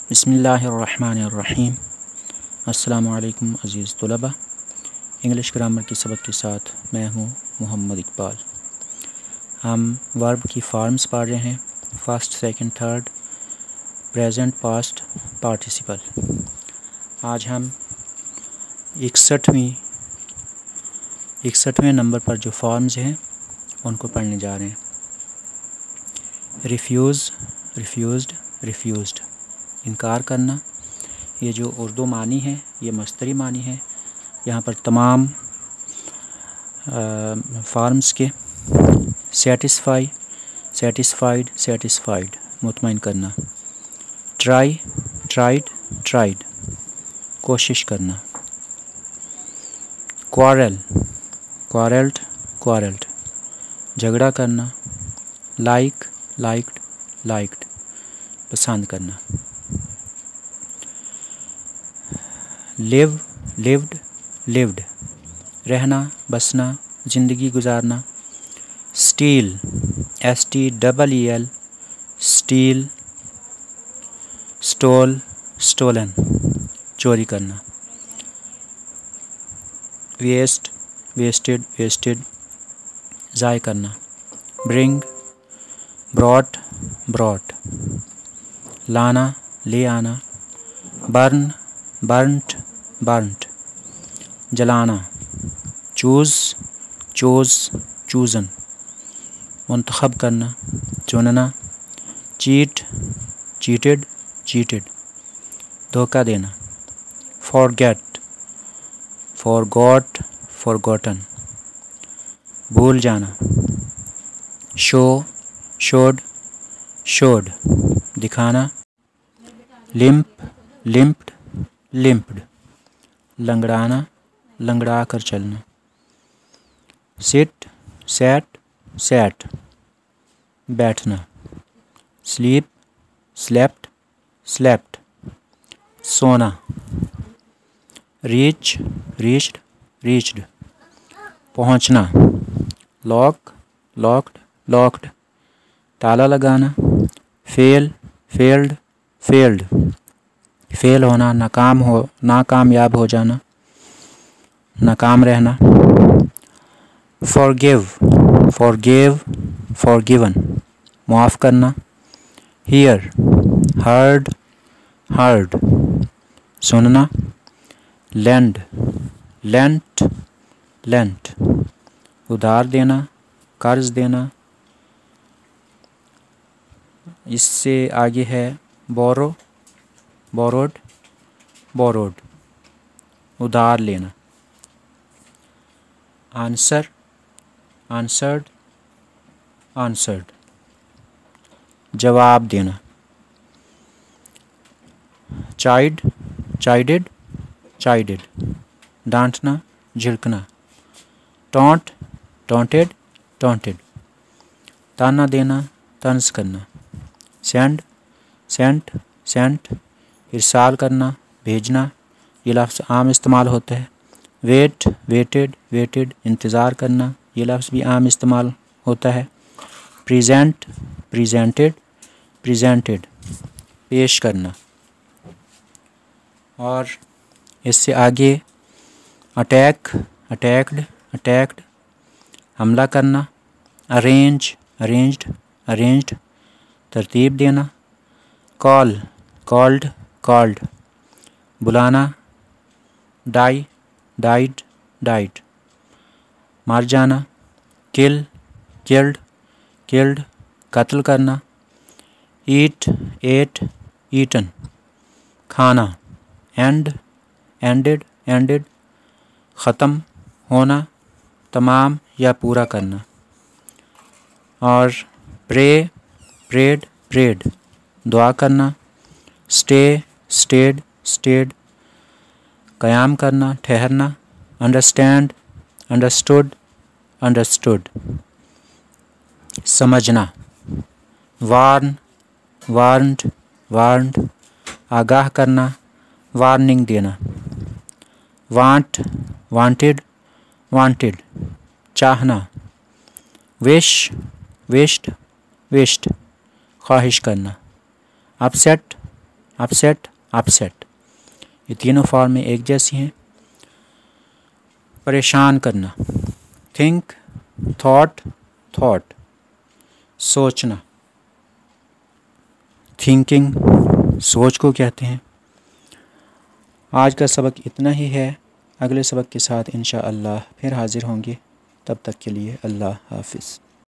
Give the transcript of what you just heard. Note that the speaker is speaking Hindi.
बिस्मिल्लाहिर्रहमानिर्रहीम। अस्सलामु अलैकुम अज़ीज़ तलबा। इंग्लिश ग्रामर के सबक के साथ मैं हूँ मोहम्मद इकबाल। हम वर्ब की फॉर्म्स पढ़ रहे हैं, first, second, third, present, past, participle. आज हम 61वें नंबर पर जो फॉर्म्स हैं उनको पढ़ने जा रहे हैं। रिफ्यूज़, रिफ्यूज़ड, रिफ्यूज़ड, इनकार करना। ये जो उर्दू मानी है ये मस्तरी मानी है। यहाँ पर तमाम फॉर्म्स के सेटिस्फाई, सेटिस्फाइड, सेटिस्फाइड, मुतमईन करना। ट्राई, ट्राइड, ट्राइड, कोशिश करना। क्वारल, क्वारल्ड, क्वारल्ड, झगड़ा करना। लाइक, लाइक्ड, लाइक्ड, पसंद करना। लिव, लिव्ड, लिव्ड, रहना, बसना, ज़िंदगी गुजारना। Steel, STEEL, steel. Stole, stolen, चोरी करना। वेस्ट, वेस्टेड, वेस्टेड, ज़ाय करना। ब्रिंग, ब्रॉट, ब्रॉट, लाना, ले आना। बर्न, बर्नट, बर्नट, जलाना। चूज़, चूज़, चूज़न, मुंतखब करना, चुनना। चीट, चीटेड, चीटेड, धोखा देना। फॉरगेट, फॉरगॉट, फॉरगॉटन, भूल जाना। शो, शोड, शोड, दिखाना। लिम्प, लिम्प्ड, लिम्प्ड, लंगड़ाना, लंगड़ा कर चलना। सिट, सैट, सैट, बैठना। स्लीप, स्लेप्ट, स्लेप्ट, सोना। रीच, रीच्ड, रीच्ड, पहुँचना। लॉक, लॉक्ड, लॉक्ड, ताला लगाना। फेल, फेल्ड, फेल्ड, फेल होना, नाकामयाब हो जाना, नाकाम रहना। फॉरगिव, फॉरगिव, फॉरगिवन, माफ़ करना। हियर, हर्ड, हर्ड, सुनना। लेंड, लेंट, लेंट, उधार देना, कर्ज देना। इससे आगे है बोरो, बोरोड, बोरोड, उधार लेना। आंसर, आंसर्ड, आंसर्ड, जवाब देना। चाइड, चाइडेड, चाइडेड, डांटना, झिड़कना। टॉन्ट, टॉन्टेड, टॉन्टेड, ताना देना, तंज करना। सेंड, सेंट, सेंट, इरसाल करना, भेजना। ये लफ्ज़ आम इस्तेमाल होता है। वेट, वेटेड, वेटेड, इंतज़ार करना। ये लफ्ज़ भी आम इस्तेमाल होता है। प्रेजेंट, प्रेजेंटेड, प्रेजेंटेड, पेश करना। और इससे आगे अटैक, अटैक्ड, अटैक्ड, हमला करना। अरेंज, अरेंज्ड, अरेंज्ड, तरतीब देना। कॉल, कॉल्ड, कॉल्ड, बुलाना। डाई, डाइड, डाइड, मार जाना। किल, किल्ड, किल्ड, कत्ल करना। ईट, एट, ईटन, खाना। एंड, एंडेड, एंडेड, ख़त्म होना, तमाम या पूरा करना। और प्रे, प्रेड, प्रेड, दुआ करना। स्टे, स्टेड, स्टेड, क़याम करना, ठहरना। अंडरस्टैंड, अंडरस्टूड, अंडरस्टूड, समझना। वार्न, वार्नड, वार्नड, आगाह करना, वार्निंग देना। वांट, वांटेड, वांटेड, चाहना। विश, विश्ड, विश्ड, ख्वाहिश करना। अपसेट, अपसेट, अपसेट, ये तीनों फॉर्म में एक जैसी हैं। परेशान करना, थिंक, थॉट, थॉट, सोचना, थिंकिंग, सोच को कहते हैं। आज का सबक इतना ही है। अगले सबक के साथ इंशाअल्लाह फिर हाज़िर होंगे। तब तक के लिए अल्लाह हाफ़िज़।